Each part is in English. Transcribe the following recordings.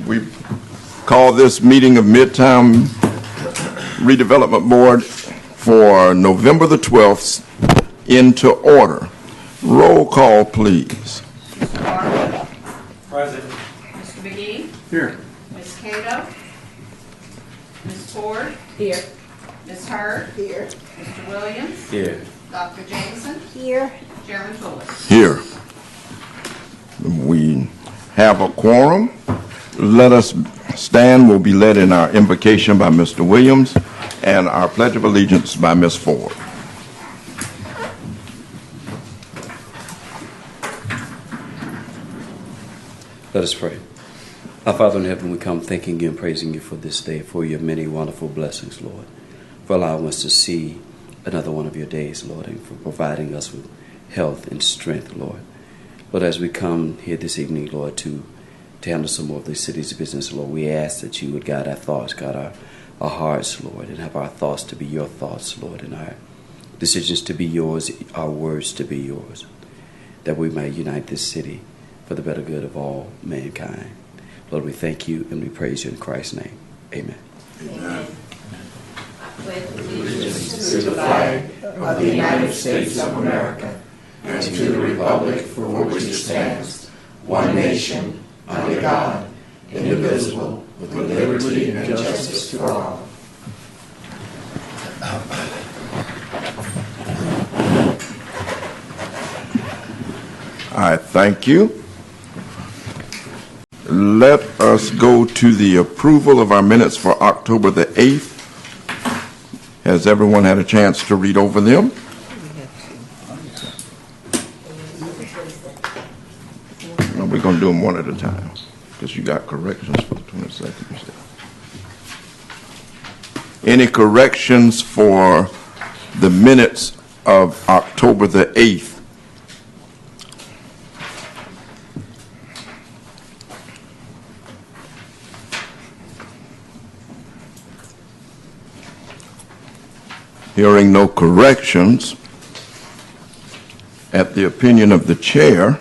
We call this meeting of Midtown Redevelopment Board for November the 12th into order. Roll call, please. Mr. Barber? Present. Mr. McGee? Here. Ms. Cato? Ms. Ford? Here. Ms. Hurd? Here. Mr. Williams? Here. Dr. Jameson? Here. Chairman Tullis? Here. We have a quorum. Let us stand. Will be led in our invocation by Mr. Williams and our Pledge of Allegiance by Ms. Ford. Let us pray. Our Father in heaven, we come thanking you and praising you for this day, for your many wonderful blessings, Lord, for allowing us to see another one of your days, Lord, and for providing us with health and strength, Lord. Lord, as we come here this evening, Lord, to handle some more of the city's business, Lord, we ask that you would guide our thoughts, guide our hearts, Lord, and have our thoughts to be your thoughts, Lord, and our decisions to be yours, our words to be yours, that we might unite this city for the better good of all mankind. Lord, we thank you and we praise you in Christ's name. Amen. Amen. I pledge allegiance to the flag of the United States of America and to the republic for which it stands, one nation, under God, indivisible, with liberty and justice for all. I thank you. Let us go to the approval of our minutes for October the 8th. Has everyone had a chance to read over them? No, we're going to do them one at a time because you got corrections for the 22nd. You said. Any corrections for the minutes of October the 8th? Hearing no corrections, at the opinion of the chair,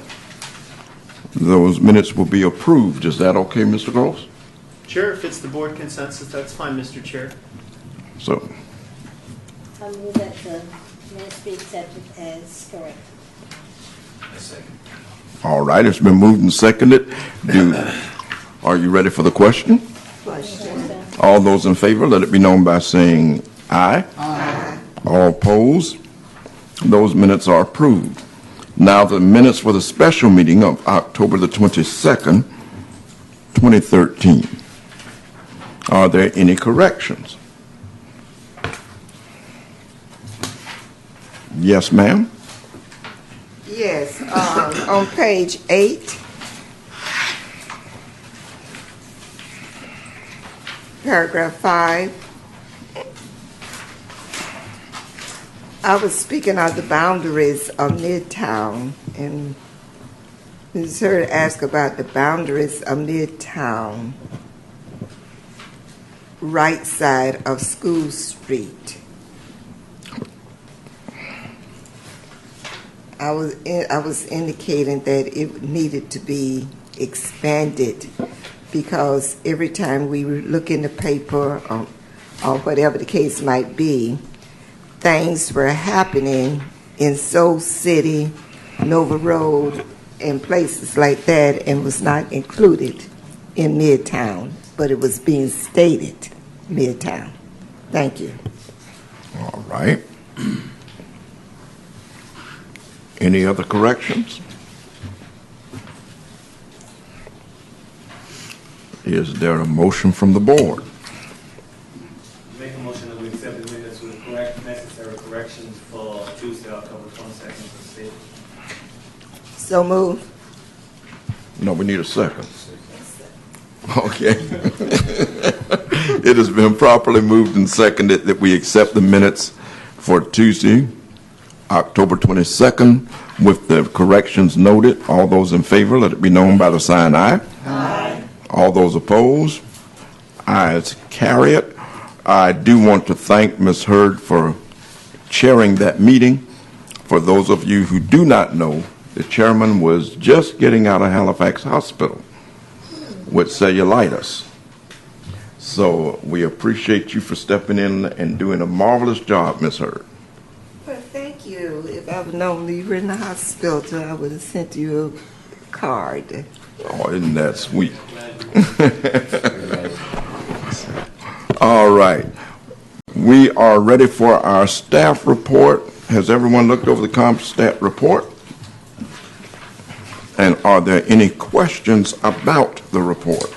those minutes will be approved. Is that okay, Mr. Gross? Sure, if it's the board consensus, that's fine, Mr. Chair. So, I move that the minutes be accepted as correct. all right, it's been moved and seconded. Are you ready for the question? Question. All those in favor, let it be known by saying aye. Aye. All opposed? Those minutes are approved. Now the minutes for the special meeting of October the 22nd, 2013. Are there any corrections? Yes, ma'am. Yes, on page 8, paragraph 5, I was speaking of the boundaries of Midtown, and Ms. Hurd asked about the boundaries of Midtown, right side of School Street. I was indicating that it needed to be expanded because every time we look in the paper or whatever the case might be, things were happening in Soul City, Nova Road, and places like that, and was not included in Midtown, but it was being stated Midtown. Thank you. All right. Any other corrections? Is there a motion from the board? Make a motion that we accept the minutes with necessary corrections for Tuesday, October 22nd for the state. So move. No, we need a second. Okay. It has been properly moved and seconded that we accept the minutes for Tuesday, October 22nd, with the corrections noted. All those in favor, let it be known by the sign aye. Aye. All those opposed, ayes carry it. I do want to thank Ms. Hurd for chairing that meeting. For those of you who do not know, the chairman was just getting out of Halifax Hospital with cellulitis. So we appreciate you for stepping in and doing a marvelous job, Ms. Hurd. Well, thank you. If I would known you were in the hospital, I would have sent you a card. Oh, isn't that sweet? All right. We are ready for our staff report. Has everyone looked over the comp stat report? And are there any questions about the report?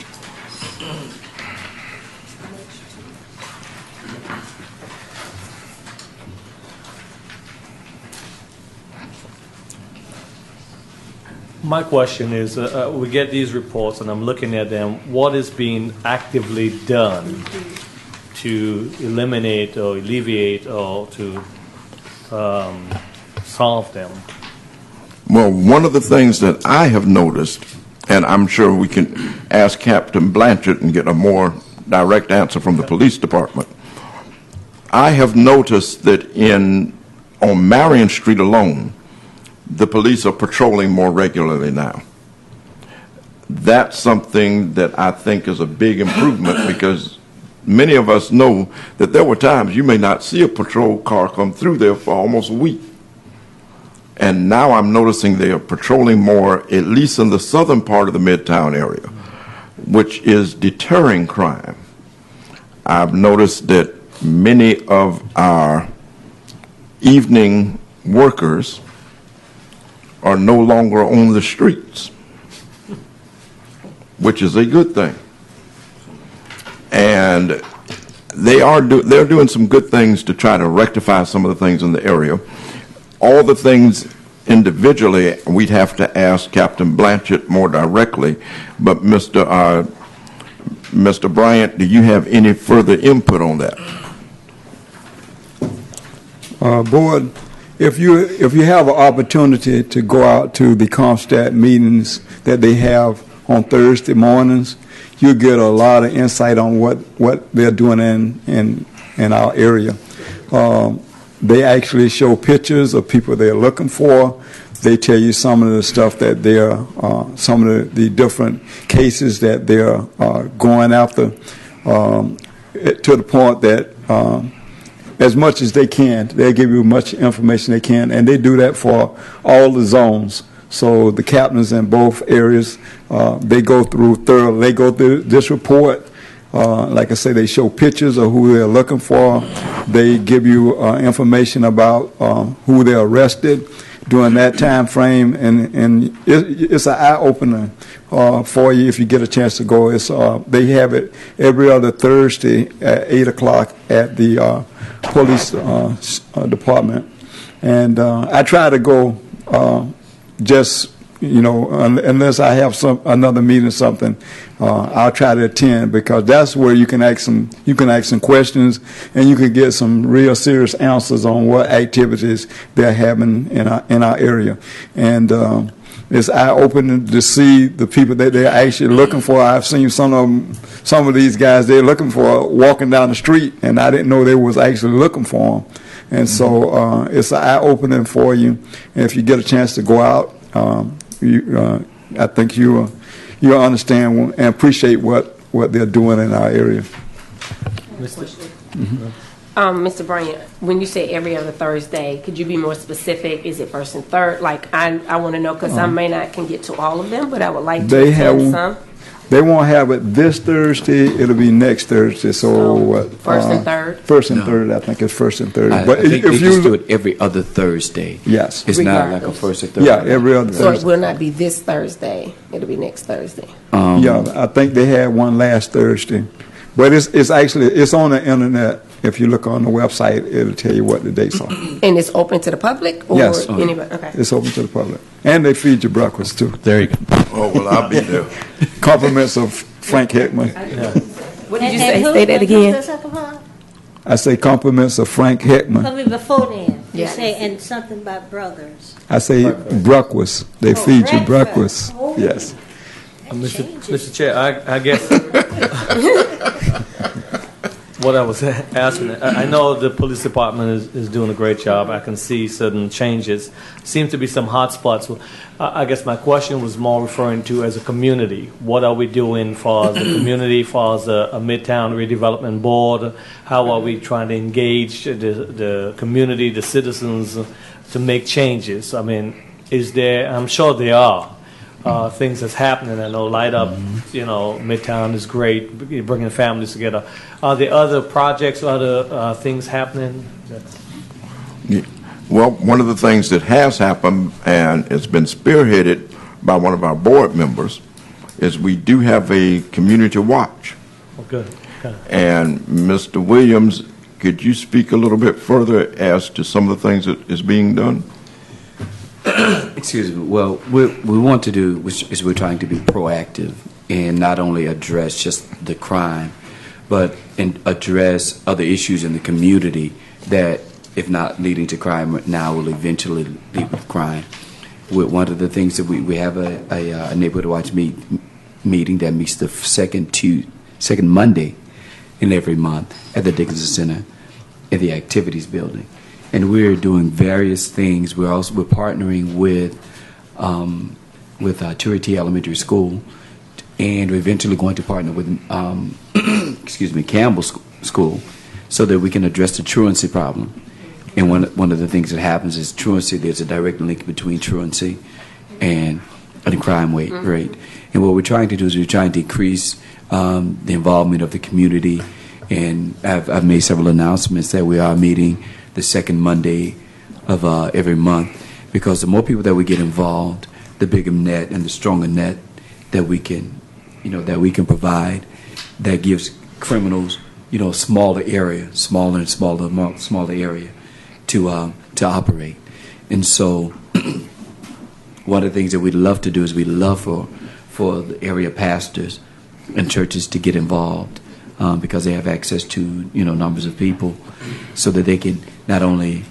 My question is, we get these reports and I'm looking at them, what is being actively done to eliminate or alleviate or to solve them? Well, one of the things that I have noticed, and I'm sure we can ask Captain Blanchett and get a more direct answer from the police department, I have noticed that on Marion Street alone, the police are patrolling more regularly now. That's something that I think is a big improvement because many of us know that there were times you may not see a patrol car come through there for almost a week. And now I'm noticing they are patrolling more, at least in the southern part of the Midtown area, which is deterring crime. I've noticed that many of our evening workers are no longer on the streets, which is a good thing. And they're doing some good things to try to rectify some of the things in the area. All the things individually, we'd have to ask Captain Blanchett more directly. But Mr. Bryant, do you have any further input on that? Board, if you have an opportunity to go out to the CompStat meetings that they have on Thursday mornings, you get a lot of insight on what they're doing in our area. They actually show pictures of people they're looking for. They tell you some of the stuff that some of the different cases that they're going after, to the point that as much as they can, they'll give you much information they can, and they do that for all the zones. So the captains in both areas, they go through thoroughly. They go through this report. Like I say, they show pictures of who they're looking for. They give you information about who they arrested during that time frame, and it's an eye-opener for you if you get a chance to go. They have it every other Thursday at 8 o'clock at the police department. And I try to go just, unless I have another meeting or something, I'll try to attend, because that's where you can ask some questions, and you can get some real serious answers on what activities they're having in our area. And it's eye-opening to see the people that they're actually looking for. I've seen some of these guys they're looking for walking down the street, and I didn't know they was actually looking for them. And so it's an eye-opening for you. And if you get a chance to go out, I think you'll understand and appreciate what they're doing in our area. Mr. Bryant, when you say every other Thursday, could you be more specific? Is it first and third? Like, I want to know, because I may not can get to all of them, but I would like to attend some. They won't have it this Thursday. It'll be next Thursday. So first and third? First and third. I think it's first and third. But I think if you just do it every other Thursday. Yes. It's not like a first and third. Yeah, every other Thursday. So it will not be this Thursday. It'll be next Thursday. Yeah, I think they had one last Thursday. But it's on the internet. If you look on the website, it'll tell you what the dates are. And it's open to the public? Or yes. Anybody? Okay. It's open to the public. And they feed you breakfast, too. There you go. Oh, well, I'll be there. Compliments of Frank Hickman. What did you say? Say that again. I say compliments of Frank Hickman. Tell me before then. You Yes. say, and something about brothers. I say breakfast. They feed you breakfast. Oh. Yes. Mr. Chair, I guess what I was asking, I know the police department is doing a great job. I can see certain changes. Seem to be some hot spots. I guess my question was more referring to as a community. What are we doing for the community, for as a Midtown Redevelopment Board? How are we trying to engage the community, the citizens, to make changes? I mean, is there, I'm sure there are. Things that's happening. I know Light Up, Midtown is great, bringing families together. Are there other projects, other things happening? Yeah. Well, one of the things that has happened, and it's been spearheaded by one of our board members, is we do have a community watch. Oh, good. Okay. And Mr. Williams, could you speak a little bit further as to some of the things that is being done? Excuse me. Well, we want to do, which is we're trying to be proactive and not only address just the crime, but address other issues in the community that, if not leading to crime now, will eventually lead to crime. One of the things that we have a neighborhood watch meeting that meets the second Monday in every month at the Dickinson Center in the activities building. And we're doing various things. We're partnering with Turity Elementary School, and we're eventually going to partner with Campbell School, so that we can address the truancy problem. And one of the things that happens is truancy. There's a direct link between truancy and the crime rate. And what we're trying to do is we're trying to increase the involvement of the community. And I've made several announcements that we are meeting the second Monday of every month, because the more people that we get involved, the bigger net and the stronger net that we can provide, that gives criminals, smaller area to operate. And so one of the things that we'd love to do is we'd love for the area pastors and churches to get involved, because they have access to numbers of people, so that they can not only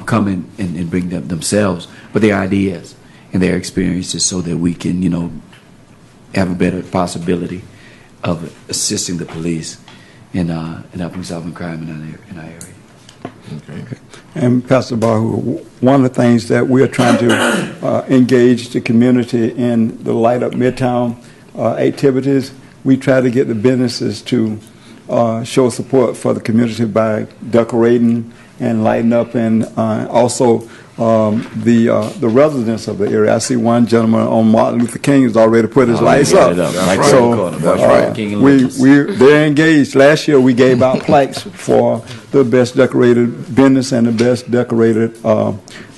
come in and bring them themselves, but their ideas and their experiences, so that we can have a better possibility of assisting the police in helping solving crime in our area. Okay. And Pastor Bahu, one of the things that we are trying to engage the community in the Light Up Midtown activities, we try to get the businesses to show support for the community by decorating and lighting up, and also the residents of the area. I see one gentleman on Martin Luther King has already put his lights up. They're engaged. Last year we gave out plaques for the best decorated business and the best decorated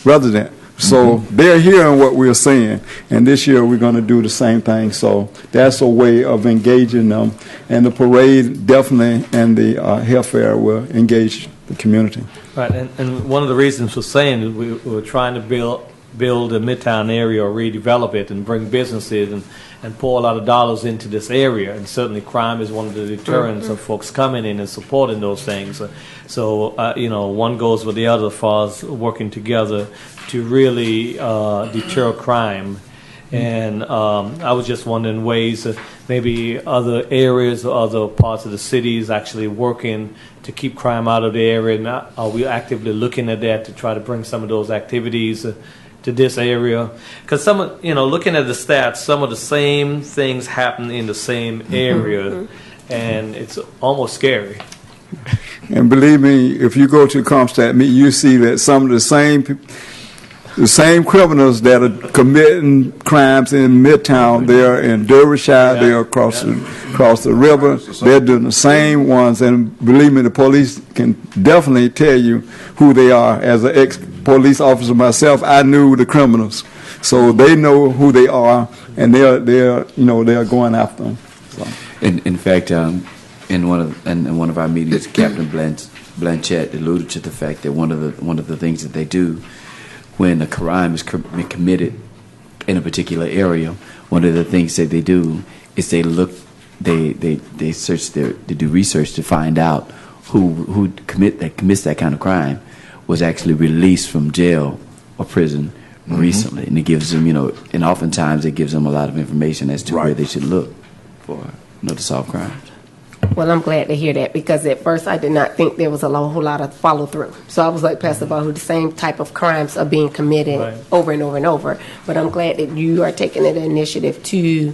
resident. So they're hearing what we're saying, and this year we're going to do the same thing. So that's a way of engaging them, and the parade definitely and the health fair will engage the community. Right, and one of the reasons for saying is we're trying to build a Midtown area or redevelop it and bring businesses and pour a lot of dollars into this area, and certainly crime is one of the deterrents of folks coming in and supporting those things. So one goes with the other as far as working together to really deter crime. And I was just wondering ways maybe other areas or other parts of the city is actually working to keep crime out of the area. And are we actively looking at that to try to bring some of those activities to this area? Because looking at the stats, some of the same things happen in the same area, and it's almost scary. And believe me, if you go to Comstat meet, you see that some of the same criminals that are committing crimes in Midtown, they're in Derbyshire, they're across the river, they're doing the same ones. And believe me, the police can definitely tell you who they are. As an ex-police officer myself, I knew the criminals, so they know who they are, and they're going after them. So. In fact, in one of our meetings, Captain Blanchett alluded to the fact that one of the things that they do when a crime is committed in a particular area, one of the things that they do is they do research to find out who commits that kind of crime was actually released from jail or prison recently, and it gives them, and oftentimes it gives them a lot of information as to where they should look for, to solve crimes. Well, I'm glad to hear that, because at first I did not think there was a whole lot of follow through. So I was like Pastor Bahu, the same type of crimes are being committed Right. over and over and over. But I'm glad that you are taking the initiative to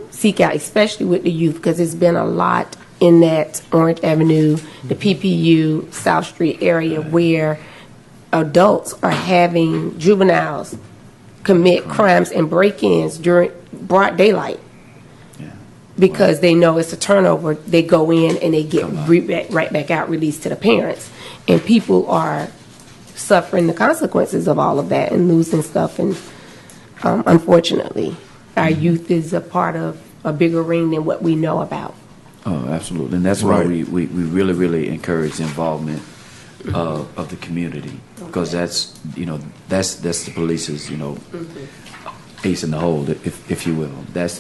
seek out, especially with the youth, because it's been a lot in that Orange Avenue, the PPU, South Street area where adults are having juveniles commit crimes and break-ins during broad daylight. Because they know it's a turnover, they go in and they get right back out, released to the parents. And people are suffering the consequences of all of that and losing stuff. And unfortunately, our youth is a part of a bigger ring than what we know about. Oh, absolutely. And that's why Right. we really, really encourage the involvement of the community, because that's the police's, ace in the hole, if you will. That's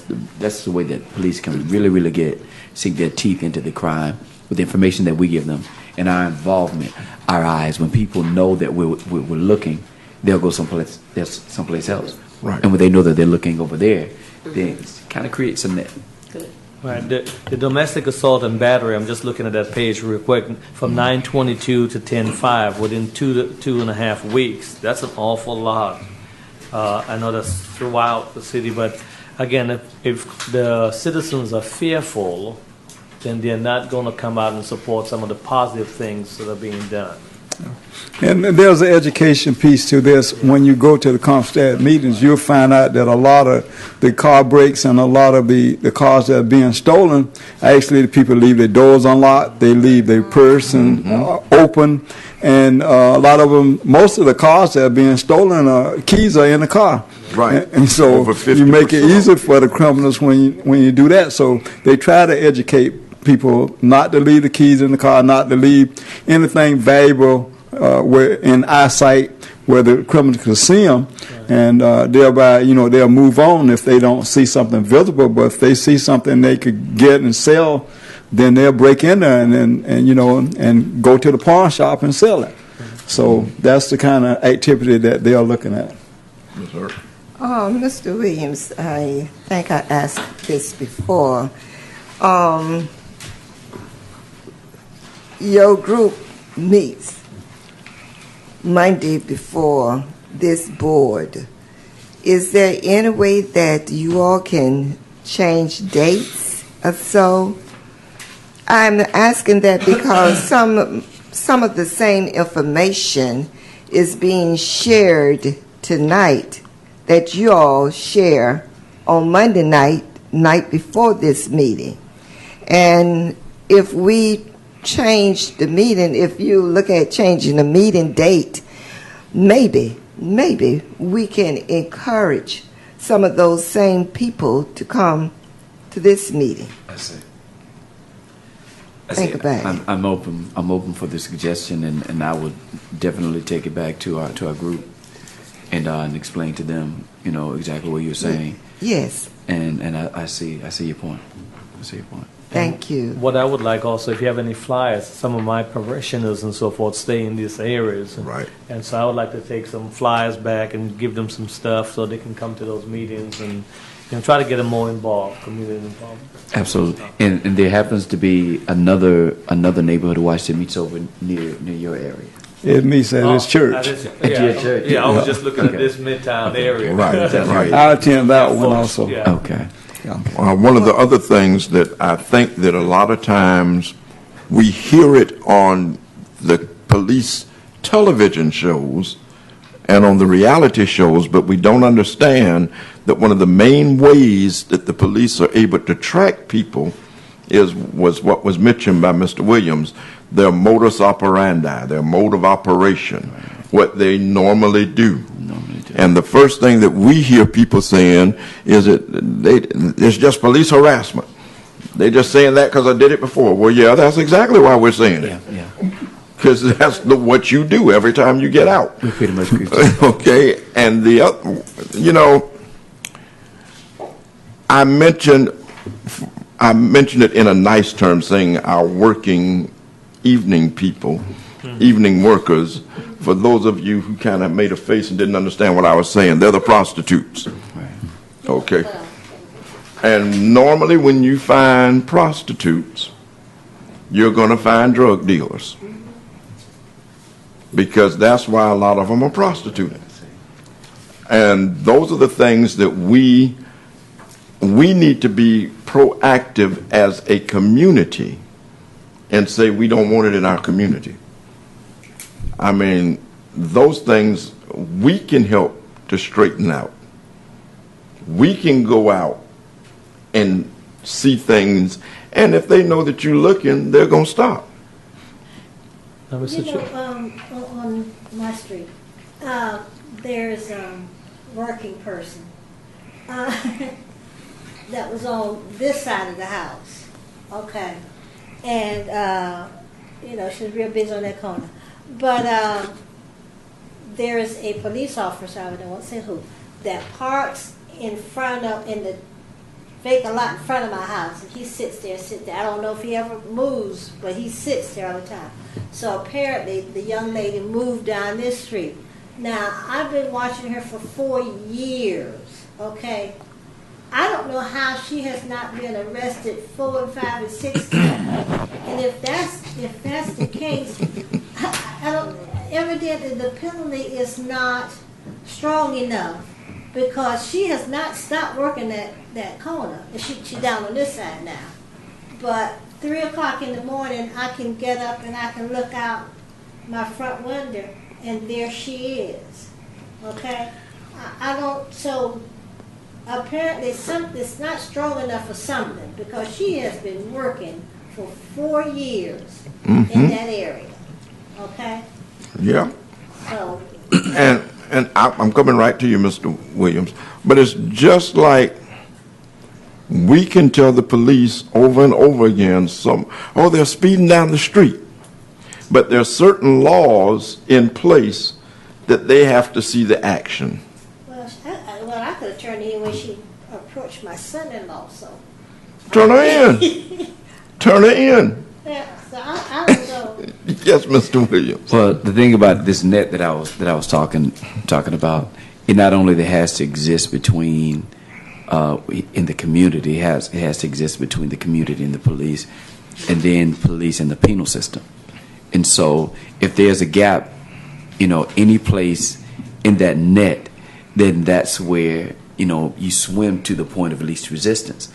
the way that police can really sink their teeth into the crime with the information that we give them and our involvement, our eyes. When people know that we're looking, they'll go someplace else. Right. And when they know that they're looking over there, then it kind of creates a net. Right. The domestic assault and battery, I'm just looking at that page real quick, from 9/22 to 10/5, within 2.5 weeks. That's an awful lot. I know that's throughout the city, but again, if the citizens are fearful, then they're not going to come out and support some of the positive things that are being done. And there's an education piece to this. When you go to the CompStat meetings, you'll find out that a lot of the car breaks and a lot of the cars that are being stolen, actually the people leave their doors unlocked, they leave their purse open, and a lot of them, most of the cars that are being stolen, keys are in the car. Right. And so Over you make it 50%. easier for the criminals when you do that. So they try to educate people not to leave the keys in the car, not to leave anything valuable where in eyesight where the criminals can see them, and thereby they'll move on if they don't see something visible. But if they see something they could get and sell, then they'll break in there and go to the pawn shop and sell it. So that's the kind of activity that they are looking at. Yes, sir. Mr. Williams, I think I asked this before. Your group meets Monday before this board. Is there any way that you all can change dates or so? I'm asking that because some of the same information is being shared tonight that you all share on Monday night before this meeting. And if we change the meeting, if you look at changing the meeting date, maybe we can encourage some of those same people to come to this meeting. I see. Think about it. I'm open for the suggestion, and I would definitely take it back to our group and explain to them, exactly what you're saying. Yes. And I see your point. I see your point. Thank you. What I would like also, if you have any flyers, some of my parishioners and so forth stay in these areas. Right. And so I would like to take some flyers back and give them some stuff so they can come to those meetings and try to get them more involved, community involved. Absolutely. And there happens to be another neighborhood watch that meets over near your area. It meets at his church. your church. Yeah, I was just looking at Okay. this Midtown area. Right, right. I attend that one also. Yeah. Okay. One of the other things that I think that a lot of times we hear it on the police television shows and on the reality shows, but we don't understand that one of the main ways that the police are able to track people was what was mentioned by Mr. Williams, their modus operandi, their mode of operation, what they normally do. And the first thing that we hear people saying is that it's just police harassment. They're just saying that because I did it before. Well, yeah, that's exactly why we're saying it. Yeah. Because that's what you do every time you get out. We pretty much agree. Okay, and the other, I mentioned it in a nice term, saying our working evening people, evening workers. For those of you who kind of made a face and didn't understand what I was saying, they're the prostitutes. Okay. And normally when you find prostitutes, you're going to find drug dealers. Because that's why a lot of them are prostituting. And those are the things that we need to be proactive as a community and say we don't want it in our community. I mean, those things we can help to straighten out. We can go out and see things, and if they know that you're looking, they're going to stop. You know, on my street, there's a working person that was on this side of the house, okay, and you know, she was real busy on that corner, but there is a police officer, I won't say who, that parks in the vacant lot in front of my house, and he sits there. I don't know if he ever moves, but he sits there all the time. So apparently the young lady moved down this street. Now, I've been watching her for 4 years, okay? I don't know how she has not been arrested 4 and 5 and 6 times. And if that's the case, I don't, evidently the penalty is not strong enough, because she has not stopped working that corner. She's down on this side now. But 3 o'clock in the morning, I can get up and I can look out my front window, and there she is. Okay? I don't, so apparently something's not strong enough for something, because she has been working for 4 years in that area. Okay? Yeah. So. And I'm coming right to you, Mr. Williams, but it's just like we can tell the police over and over again, they're speeding down the street. But there are certain laws in place that they have to see the action. Well, I could have turned in when she approached my son-in-law, so. Turn her in. Turn her in. Yeah, so I don't know. Yes, Mr. Williams. Well, the thing about this net that I was talking about, it not only that has to exist between in the community, it has to exist between the community and the police, and then police and the penal system. And so, if there's a gap, you know, any place in that net, then that's where, you know, you swim to the point of least resistance.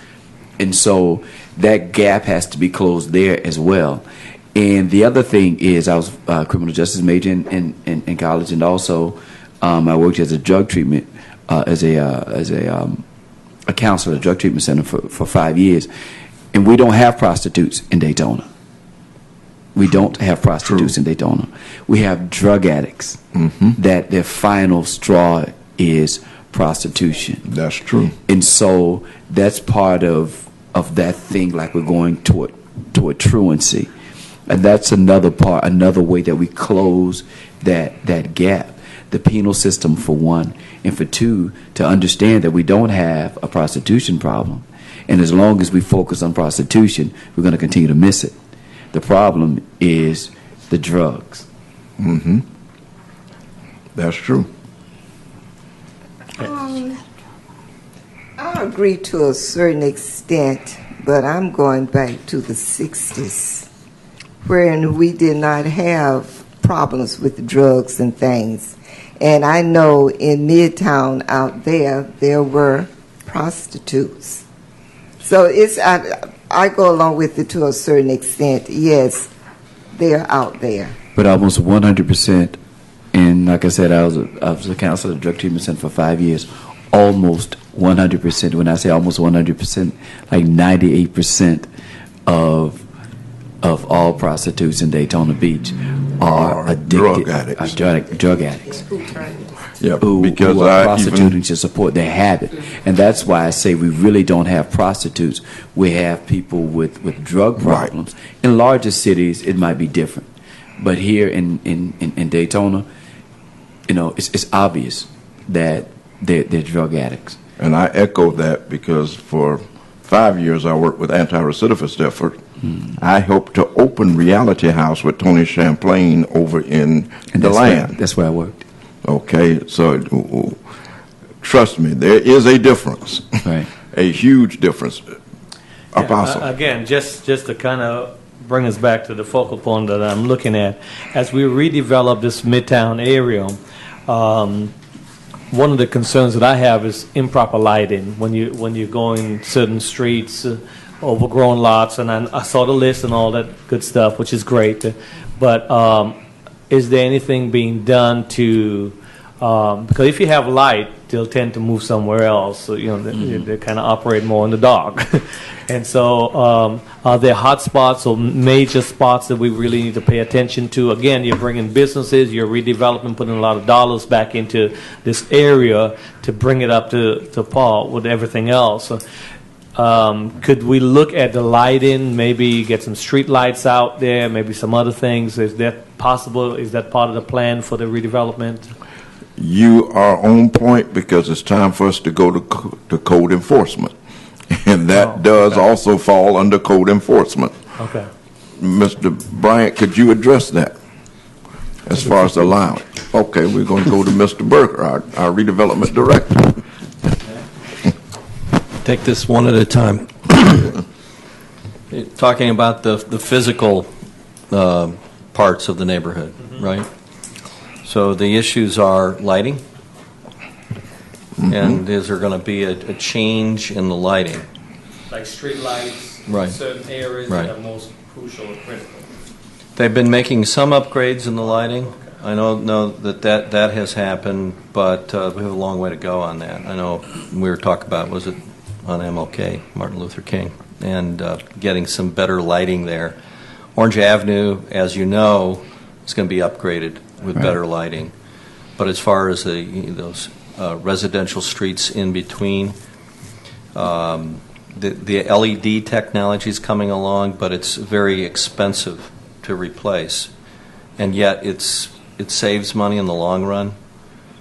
And so that gap has to be closed there as well. And the other thing is, I was a criminal justice major in college, and also I worked as a drug treatment as a counselor at a drug treatment center for 5 years. And we don't have prostitutes in Daytona. We don't have prostitutes in Daytona. We have drug addicts that their final straw is prostitution. That's true. And so that's part of that thing, like we're going toward truancy. And that's another way that we close that gap. The penal system, for one, and for two, to understand that we don't have a prostitution problem. And as long as we focus on prostitution, we're going to continue to miss it. The problem is the drugs. That's true. I agree to a certain extent, but I'm going back to the 60s, wherein we did not have problems with drugs and things. And I know in Midtown out there were prostitutes. So I go along with it to a certain extent. Yes, they're out there. But almost 100%, and like I said, I was a counselor at a drug treatment center for 5 years. Almost 100%. When I say almost 100%, like 98% of all prostitutes in Daytona Beach are addicted, drug addicts. Yeah, who are prostituting to support their habit. And that's why I say we really don't have prostitutes. We have people with drug problems. Right. In larger cities, it might be different. But here in Daytona, you know, it's obvious that they're drug addicts. And I echo that because for 5 years I worked with anti-recidivist effort. I helped to open Reality House with Tony Champlain over in the land. That's where I worked. Okay, so trust me, there is a difference, right? A huge difference. Apostle. Again, just to kind of bring us back to the focal point that I'm looking at. As we redevelop this Midtown area, one of the concerns that I have is improper lighting when you're going certain streets, overgrown lots, and I saw the list and all that good stuff, which is great. But is there anything being done to because if you have light, they'll tend to move somewhere else. So, they kind of operate more in the dark. And so are there hot spots or major spots that we really need to pay attention to? Again, you're bringing businesses, you're redeveloping, putting a lot of dollars back into this area to bring it up to par with everything else. Could we look at the lighting, maybe get some street lights out there, maybe some other things? Is that possible? Is that part of the plan for the redevelopment? You are on point because it's time for us to go to code enforcement. And that does also fall under code enforcement. Okay. Mr. Bryant, could you address that as far as allowing? Okay, we're going to go to Mr. Berger, our redevelopment director. Take this one at a time. Talking about the physical parts of the neighborhood, right? So the issues are lighting, and is there going to be a change in the lighting? Like street lights, Right. in certain areas Right. that are most crucial or critical. They've been making some upgrades in the lighting. I know that has happened, but we have a long way to go on that. I know we were talking about, was it on MLK, Martin Luther King, and getting some better lighting there. Orange Avenue, as you know, is going to be upgraded with better lighting. But as far as those residential streets in between, the LED technology is coming along, but it's very expensive to replace, and yet it saves money in the long run.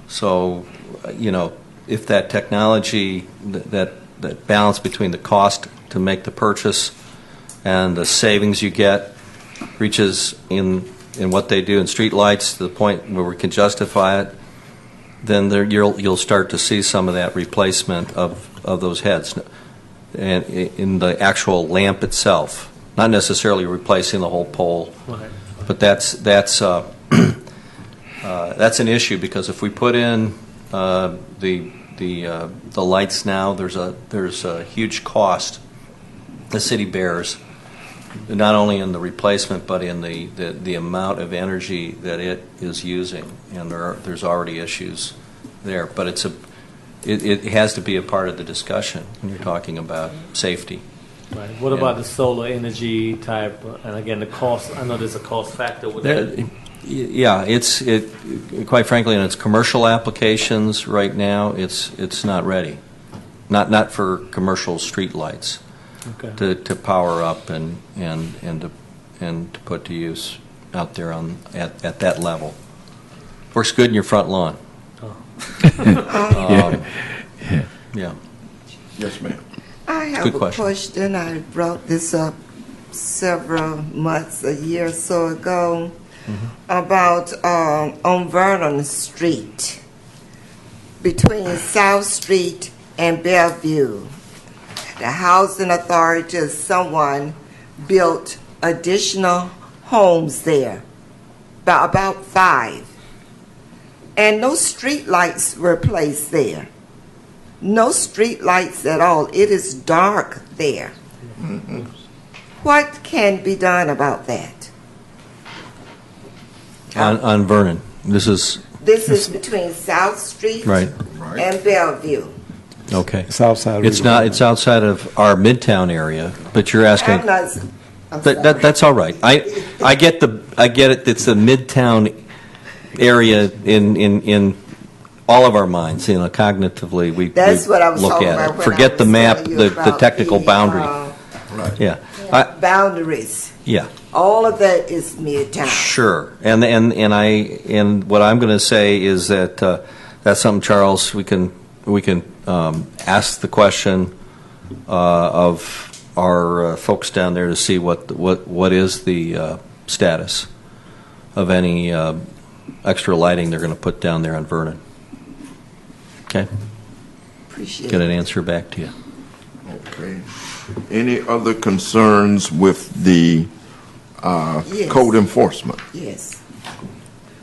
So, if that technology, that balance between the cost to make the purchase and the savings you get reaches in what they do in street lights to the point where we can justify it, then you'll start to see some of that replacement of those heads and in the actual lamp itself, not necessarily replacing the whole pole. Right. But that's an issue, because if we put in the lights now, there's a huge cost the city bears, not only in the replacement but in the amount of energy that it is using, and there's already issues there. But it has to be a part of the discussion when you're talking about safety. Right. What about the solar energy type? And again, the cost. I know there's a cost factor with that. Yeah, quite frankly, in its commercial applications right now, it's not ready, not for commercial street lights. Okay. To power up and to put to use out there at that level. Works good in your front lawn. Yeah. Yes, ma'am. I have Good a question. question. I brought this up several months, a year or so ago, about on Vernon Street, between South Street and Bellevue. The housing authority, someone built additional homes there, about 5. And no street lights were placed there. No street lights at all. It is dark there. What can be done about that? On Vernon, this is between South Street right. and Bellevue. Okay. It's outside. It's not. It's outside of our Midtown area, but you're asking. I'm sorry. That's all right. I get it. It's the Midtown area in all of our minds. Cognitively, we That's what I was look talking at about it. when Forget I the was map, telling you the about technical the, boundary. Yeah. Boundaries. Yeah. All of that is Midtown. Sure. And what I'm going to say is that that's something, Charles. We can ask the question of our folks down there to see what is the status of any extra lighting they're going to put down there on Vernon. Okay. Appreciate Get it. an answer back to you. Okay. Any other concerns with the Yes. code enforcement. Yes.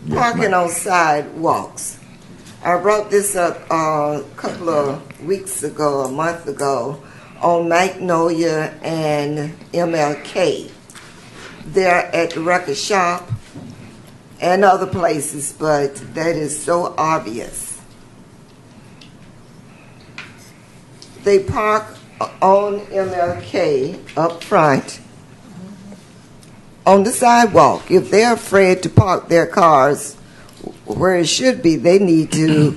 Yes, Parking ma'am. on sidewalks. I brought this up a couple of weeks ago, a month ago, on Magnolia and MLK. They're at the record shop and other places, but that is so obvious. They park on MLK up front on the sidewalk. If they're afraid to park their cars where it should be, they need to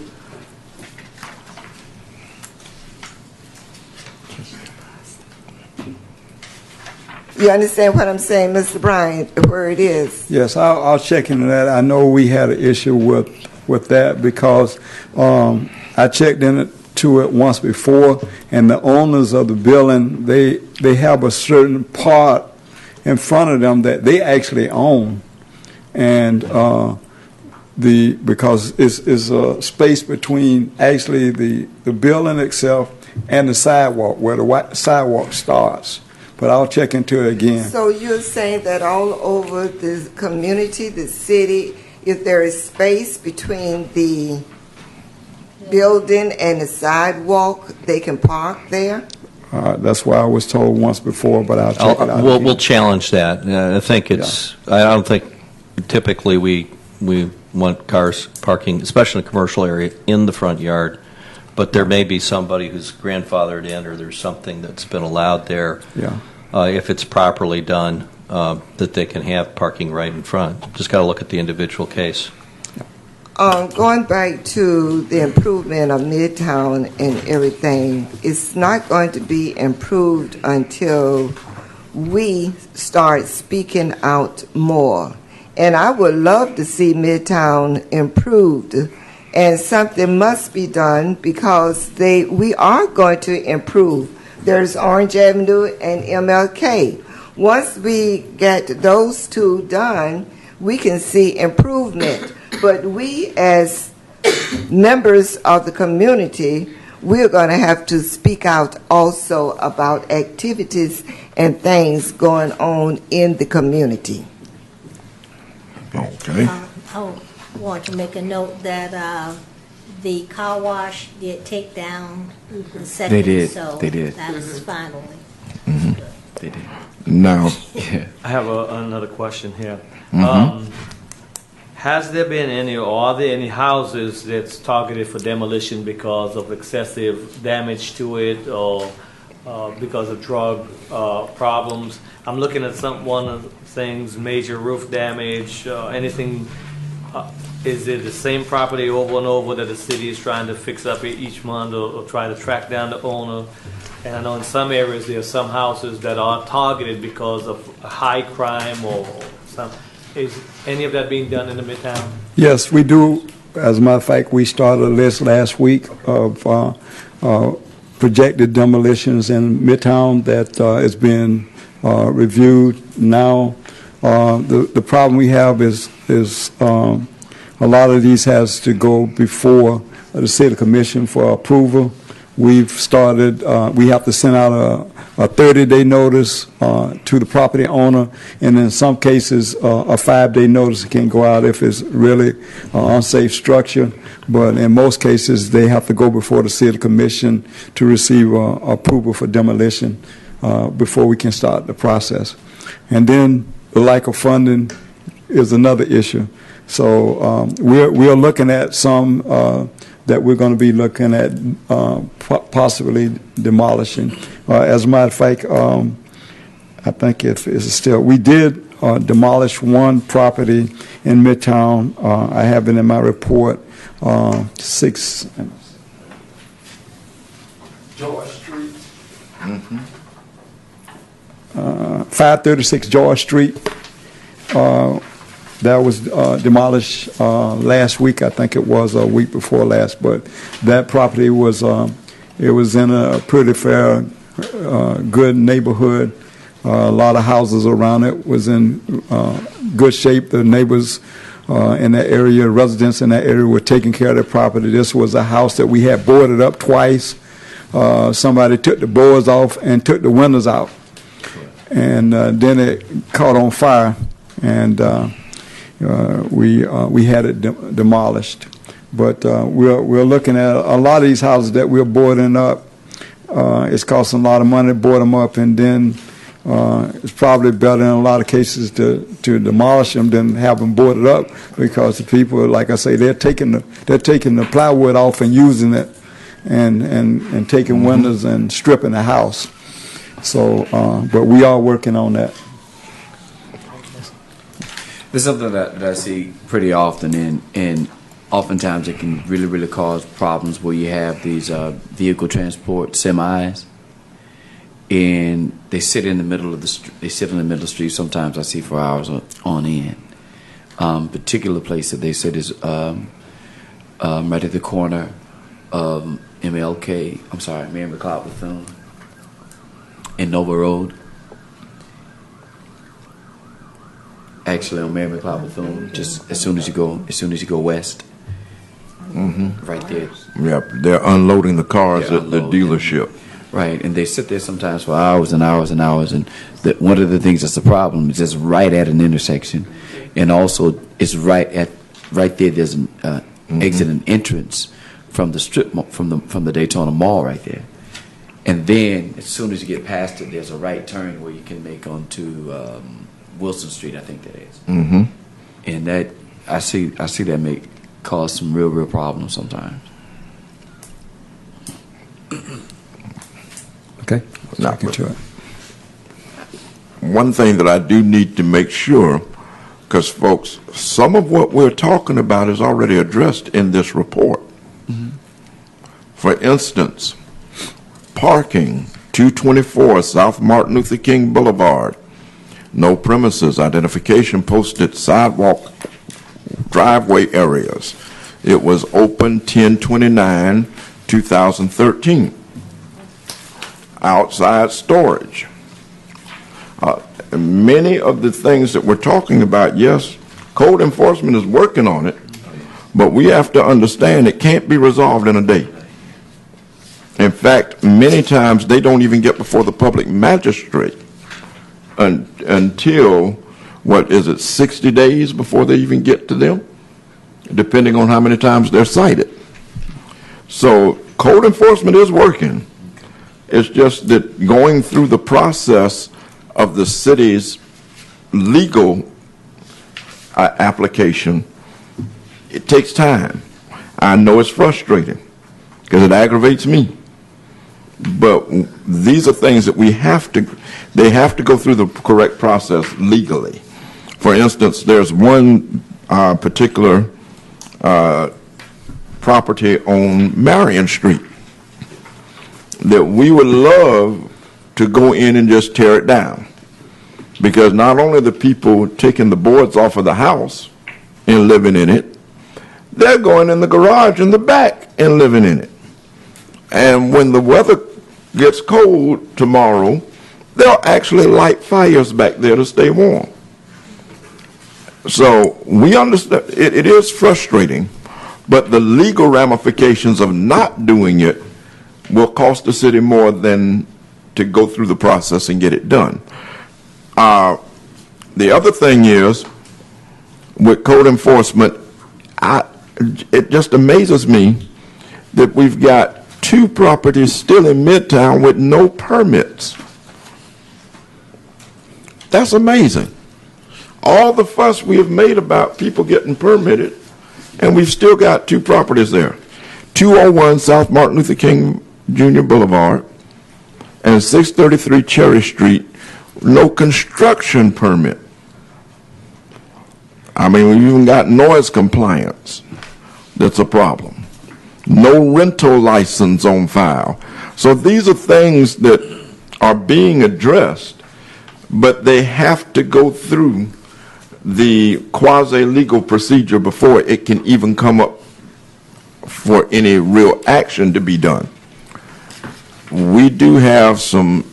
you understand what I'm saying, Mr. Bryant, where it is? Yes, I'll check into that. I know we had an issue with that because I checked into it once before, and the owners of the building, they have a certain part in front of them that they actually own, and because it's a space between actually the building itself and the sidewalk where the sidewalk starts. But I'll check into it again. So you're saying that all over the community, the city, if there is space between the building and the sidewalk, they can park there? That's what I was told once before, but I'll check it out. We'll challenge that. I think it's. I don't think typically we want cars parking, especially in a commercial area, in the front yard. But there may be somebody who's grandfathered in, or there's something that's been allowed there. Yeah. If it's properly done, that they can have parking right in front. Just got to look at the individual case. Going back to the improvement of Midtown and everything, it's not going to be improved until we start speaking out more. And I would love to see Midtown improved. And something must be done because we are going to improve. There's Orange Avenue and MLK. Once we get those two done, we can see improvement. But we, as members of the community, we're going to have to speak out also about activities and things going on in the community. Okay. I want to make a note that the car wash did take down the second. They did. So They did. that's finally. They did. Now, I have another question here. Has there been any, or are there any houses that's targeted for demolition because of excessive damage to it, or because of drug problems? I'm looking at one of the things, major roof damage, anything. Is it the same property over and over that the city is trying to fix up each month, or try to track down the owner? And I know in some areas there are some houses that are targeted because of high crime or some. Is any of that being done in the Midtown? Yes, we do. As a matter of fact, we started a list last week of projected demolitions in Midtown that is being reviewed now. The problem we have is a lot of these has to go before the city commission for approval. We've started, we have to send out a 30-day notice to the property owner, and in some cases, a 5-day notice can go out if it's really unsafe structure. But in most cases, they have to go before the city commission to receive approval for demolition before we can start the process. And then the lack of funding is another issue. So we're looking at some that we're going to be looking at possibly demolishing. As a matter of fact, I think it's still, we did demolish one property in Midtown. I have it in my report, 6 George Street. 536 George Street. That was demolished last week. I think it was a week before last. But that property was it was in a pretty fair, good neighborhood. A lot of houses around it was in good shape. The neighbors in that area, residents in that area, were taking care of their property. This was a house that we had boarded up twice. Somebody took the boards off and took the windows out. and then it caught on fire, and we had it demolished. But we're looking at a lot of these houses that we're boarding up. It's costing a lot of money to board them up, and then it's probably better in a lot of cases to demolish them than have them boarded up, because the people, like I say, they're taking the plywood off and using it, and taking windows and stripping the house. So, but we are working on that. There's something that I see pretty often, and oftentimes it can really, really cause problems where you have these vehicle transport semis, and they sit in the middle of the street. Sometimes I see for hours on end. Particular place that they sit is right at the corner of Mary McLeod Bethune and Nova Road. Actually, on Mary McLeod Bethune, just as soon as you go west. Right there. Yep, they're unloading the cars at the dealership. Right, and they sit there sometimes for hours and hours and hours. And one of the things that's the problem is it's right at an intersection, and also it's right there. There's an exit and entrance from the strip from the Daytona Mall right there, and then as soon as you get past it, there's a right turn where you can make onto Wilson Street. I think that is. And that I see that cause some real problems sometimes. Okay. Now, To it. one thing that I do need to make sure, because folks, some of what we're talking about is already addressed in this report. For instance, parking, 224 South Martin Luther King Boulevard, no premises identification posted sidewalk driveway areas. It was open 10/29/2013. Outside storage. Many of the things that we're talking about, yes, code enforcement is working on it, but we have to understand it can't be resolved in a day. In fact, many times they don't even get before the public magistrate until, 60 days before they even get to them, depending on how many times they're cited. So code enforcement is working. It's just that going through the process of the city's legal application, it takes time. I know it's frustrating because it aggravates me. But these are things that they have to go through the correct process legally. For instance, there's one particular property on Marion Street that we would love to go in and just tear it down, because not only the people taking the boards off of the house and living in it, they're going in the garage in the back and living in it. And when the weather gets cold tomorrow, they'll actually light fires back there to stay warm. So we understand it is frustrating, but the legal ramifications of not doing it will cost the city more than to go through the process and get it done. The other thing is, with code enforcement, it just amazes me that we've got 2 properties still in Midtown with no permits. That's amazing. All the fuss we have made about people getting permitted, and we've still got 2 properties there. 201 South Martin Luther King Jr. Boulevard and 633 Cherry Street, no construction permit. I mean, we've even got noise compliance. That's a problem. No rental license on file. So these are things that are being addressed, but they have to go through the quasi-legal procedure before it can even come up for any real action to be done. We do have some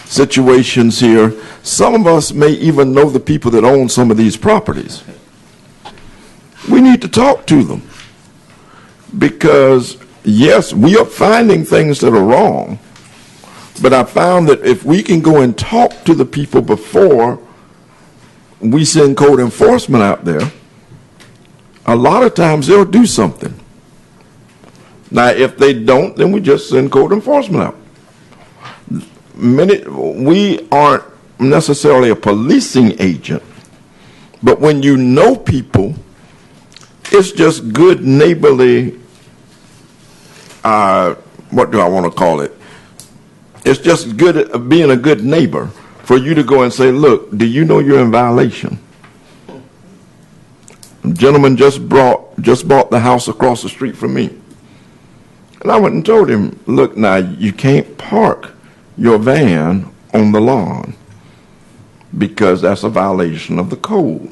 situations here. Some of us may even know the people that own some of these properties. We need to talk to them, because yes, we are finding things that are wrong, But I found that if we can go and talk to the people before we send code enforcement out there, a lot of times they'll do something. Now, if they don't, then we just send code enforcement out. We aren't necessarily a policing agent, but when you know people, it's just good neighborly, what do I want to call it? It's just good being a good neighbor for you to go and say, look, do you know you're in violation? A gentleman just bought the house across the street from me. And I went and told him, look, now, you can't park your van on the lawn because that's a violation of the code.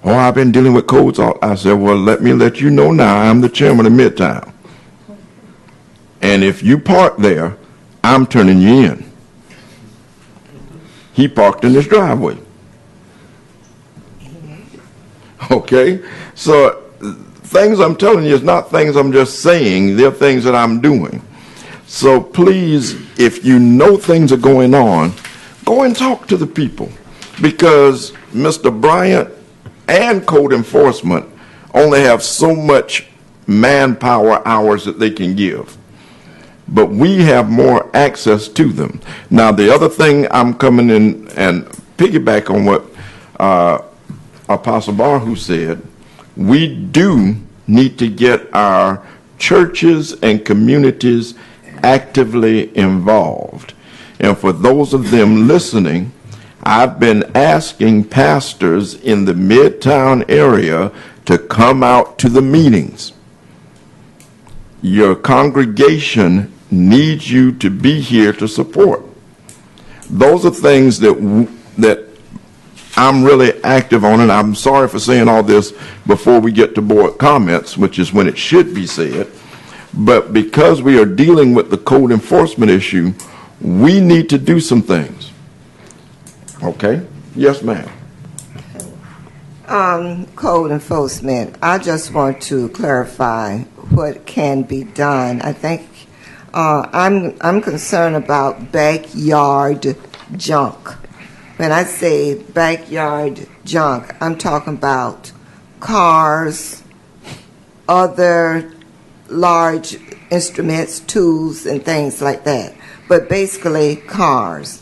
Oh, I've been dealing with codes all. I said, well, let me let you know now, I'm the chairman of Midtown. And if you park there, I'm turning you in. He parked in his driveway. Okay? So things I'm telling you is not things I'm just saying. They're things that I'm doing. So please, if you know things are going on, go and talk to the people. Because Mr. Bryant and code enforcement only have so much manpower hours that they can give. But we have more access to them. Now, the other thing I'm coming in and piggyback on what Apostle Barhu said, we do need to get our churches and communities actively involved. And for those of them listening, I've been asking pastors in the Midtown area to come out to the meetings. Your congregation needs you to be here to support. Those are things that I'm really active on, and I'm sorry for saying all this before we get to board comments, which is when it should be said. But because we are dealing with the code enforcement issue, we need to do some things. Okay? Yes, ma'am. Code enforcement, I just want to clarify what can be done. I think I'm concerned about backyard junk. When I say backyard junk, I'm talking about cars, other large instruments, tools, and things like that. But basically, cars.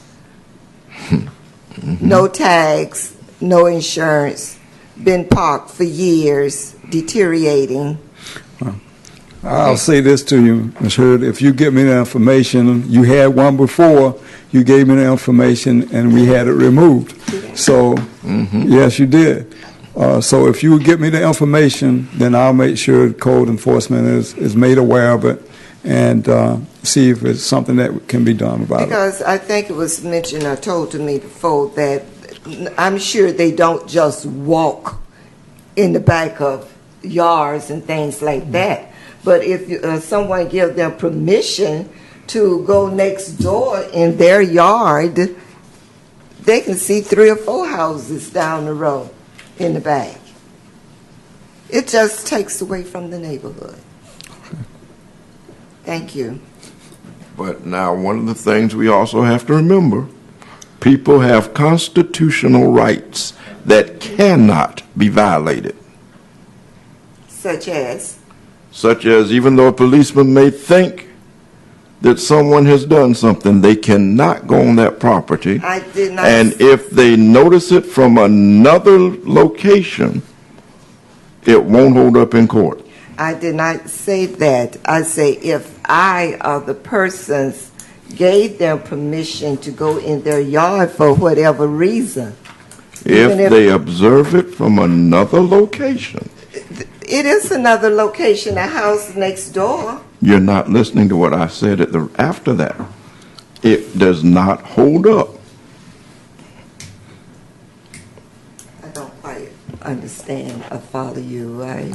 No tags, no insurance, been parked for years, deteriorating. I'll say this to you, Ms. Hurd. If you give me the information, you had one before, you gave me the information, and we had it removed. So, yes, you did. So if you give me the information, then I'll make sure code enforcement is made aware of it and see if it's something that can be done about it. Because I think it was mentioned or told to me before that I'm sure they don't just walk in the back of yards and things like that. But if someone gives them permission to go next door in their yard, they can see 3 or 4 houses down the road in the back. It just takes away from the neighborhood. Thank you. But now, one of the things we also have to remember, people have constitutional rights that cannot be violated. Such as? Such as, even though a policeman may think that someone has done something, they cannot go on that property. I did not. And if they notice it from another location, it won't hold up in court. I did not say that. I say if I or the persons gave them permission to go in their yard for whatever reason. If they observe it from another location. It is another location, a house next door. You're not listening to what I said after that. It does not hold up. I don't quite understand or follow you. I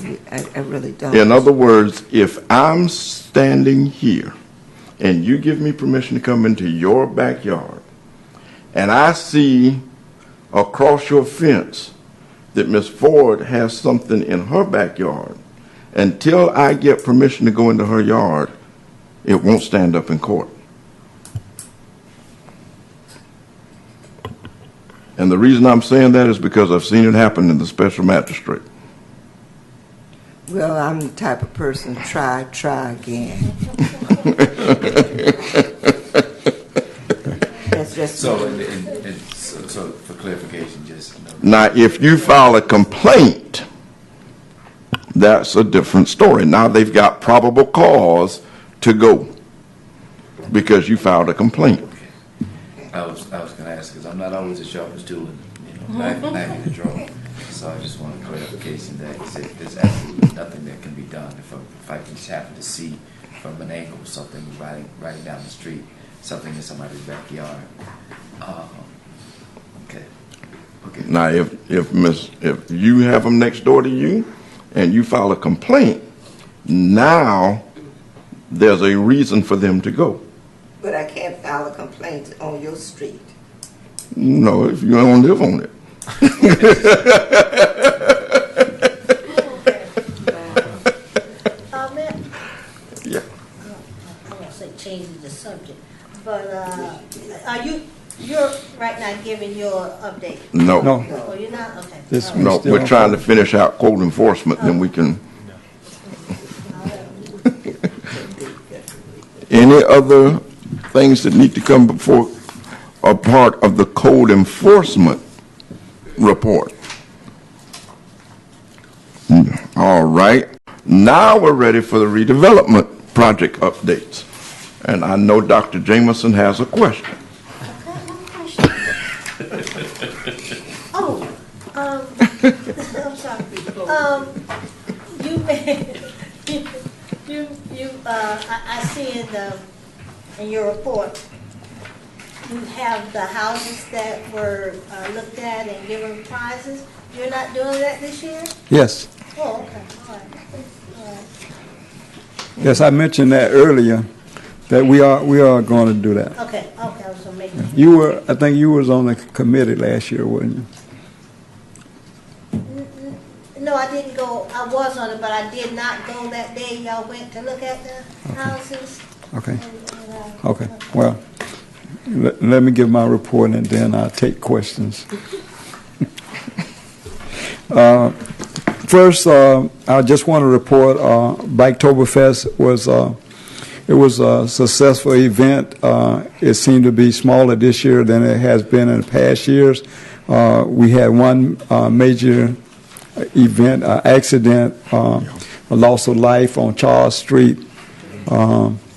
really don't. In other words, if I'm standing here and you give me permission to come into your backyard and I see across your fence that Miss Ford has something in her backyard, until I get permission to go into her yard, it won't stand up in court. And the reason I'm saying that is because I've seen it happen in the special magistrate. Well, I'm the type of person, try again. That's just. So, so for clarification, just. Now, if you file a complaint, that's a different story. Now they've got probable cause to go because you filed a complaint. I was going to ask, because I'm not always as sharp as tool, back in the drawer. So I just wanted clarification that there's absolutely nothing that can be done if I just happen to see from an angle something riding down the street, something in somebody's backyard. Okay. Now, if you have them next door to you and you file a complaint, now there's a reason for them to go. But I can't file a complaint on your street. No, if you don't live on it. Yeah. I won't say changing the subject, but you're right now giving your update? No. Oh, you're not? Okay. This All right. No, we're trying to finish out code enforcement, then we can. Any other things that need to come before a part of the code enforcement report? All right. Now we're ready for the redevelopment project updates. And I know Dr. Jameson has a question. I'm sorry. I see in your report, you have the houses that were looked at and given prizes. You're not doing that this year? Yes. Oh, okay. All right. Yes, I mentioned that earlier, that we are going to do that. Okay. I was going to make it. You were, I think you was on the committee last year, wasn't you? No, I didn't go. I was on it, but I did not go that day. Y'all went to look at the houses. Okay. Okay. Well, let me give my report and then I'll take questions. First, I just want to report Biketoberfest was a successful event. It seemed to be smaller this year than it has been in the past years. We had one major event, accident, a loss of life on Charles Street.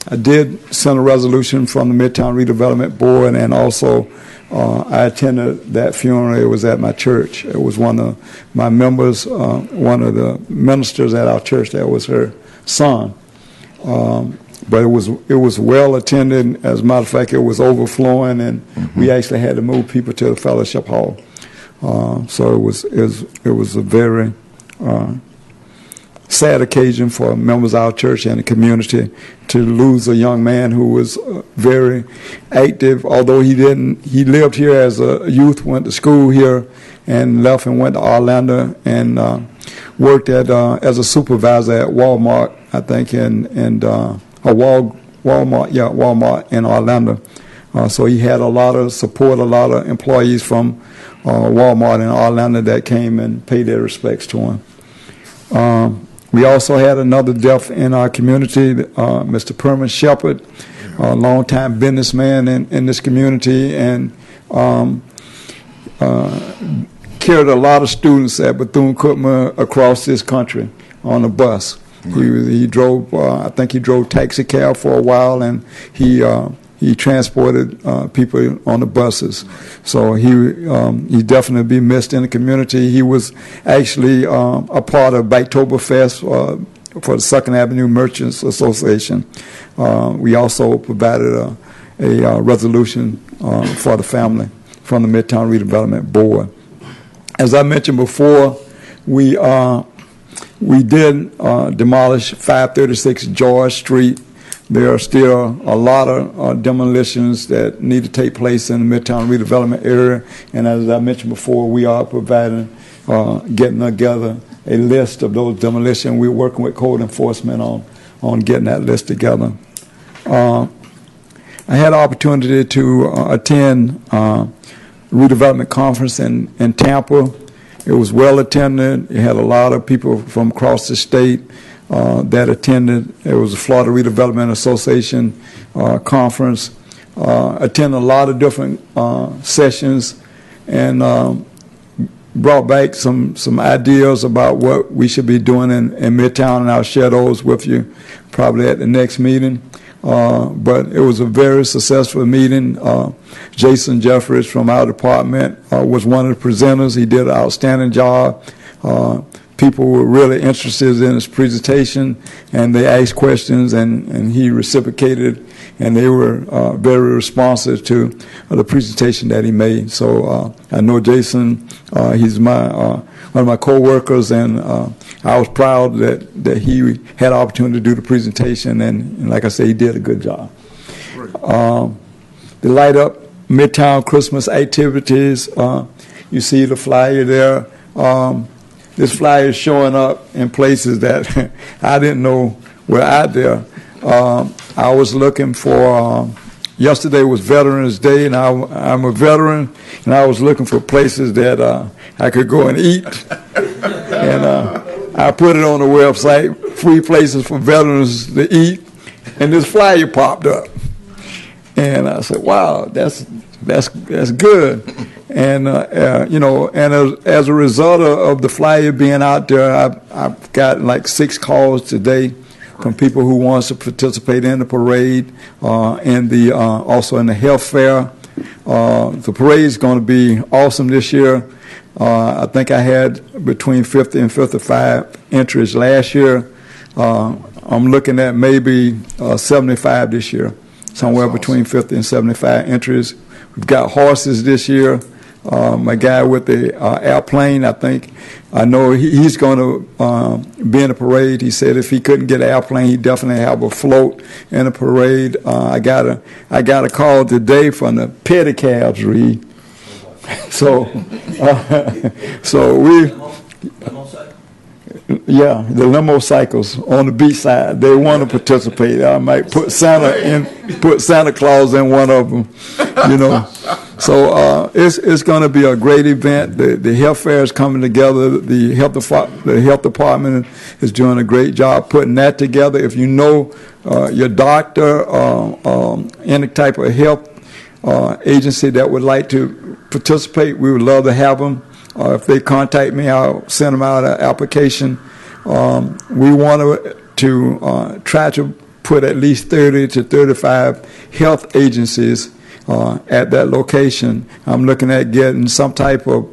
I did send a resolution from the Midtown Redevelopment Board, and also I attended that funeral. It was at my church. It was one of my members, one of the ministers at our church. That was her son. But it was well attended. As a matter of fact, it was overflowing, and we actually had to move people to the fellowship hall. So it was a very sad occasion for members of our church and the community to lose a young man who was very active. Although he lived here as a youth, went to school here, and left and went to Orlando and worked as a supervisor at Walmart, I think, Walmart in Orlando. So he had a lot of support, a lot of employees from Walmart in Orlando that came and paid their respects to him. We also had another death in our community, Mr. Perman Shepard, a longtime businessman in this community, and carried a lot of students at Bethune-Cookman across this country on a bus. He drove, I think he drove taxi cab for a while, and he transported people on the buses. So he definitely be missed in the community. He was actually a part of Biketoberfest for the 2nd Avenue Merchants Association. We also provided a resolution for the family from the Midtown Redevelopment Board. As I mentioned before, we did demolish 536 George Street. There are still a lot of demolitions that need to take place in the Midtown redevelopment area. And as I mentioned before, we are providing, getting together a list of those demolitions. We're working with code enforcement on getting that list together. I had an opportunity to attend Redevelopment Conference in Tampa. It was well attended. It had a lot of people from across the state that attended. It was a Florida Redevelopment Association conference. Attended a lot of different sessions and brought back some ideas about what we should be doing in Midtown, and I'll share those with you probably at the next meeting. But it was a very successful meeting. Jason Jeffries from our department was one of the presenters. He did an outstanding job. People were really interested in his presentation, and they asked questions, and he reciprocated, and they were very responsive to the presentation that he made. So I know Jason, he's one of my co-workers, and I was proud that he had the opportunity to do the presentation, and like I say, he did a good job. The Light Up Midtown Christmas activities, you see the flyer there. This flyer is showing up in places that I didn't know were out there. I was looking for, yesterday was Veterans Day, and I'm a veteran, and I was looking for places that I could go and eat. And I put it on the website, free places for veterans to eat, and this flyer popped up. And I said, wow, that's good. And, and as a result of the flyer being out there, I've got like 6 calls today from people who wants to participate in the parade, and also in the health fair. The parade is going to be awesome this year. I think I had between 50 and 55 entries last year. I'm looking at maybe 75 this year, somewhere between 50 and 75 entries. We've got horses this year. My guy with the airplane, I know he's going to be in the parade. He said if he couldn't get an airplane, he'd definitely have a float in the parade. I got a call today from the pedicabs, Reed. The limo cycles on the beach side, they want to participate. I might put Santa Claus in one of them, So it's going to be a great event. The health fair is coming together. The health department is doing a great job putting that together. If you know your doctor, any type of health agency that would like to participate, we would love to have them. If they contact me, I'll send them out an application. We want to try to put at least 30 to 35 health agencies at that location. I'm looking at getting some type of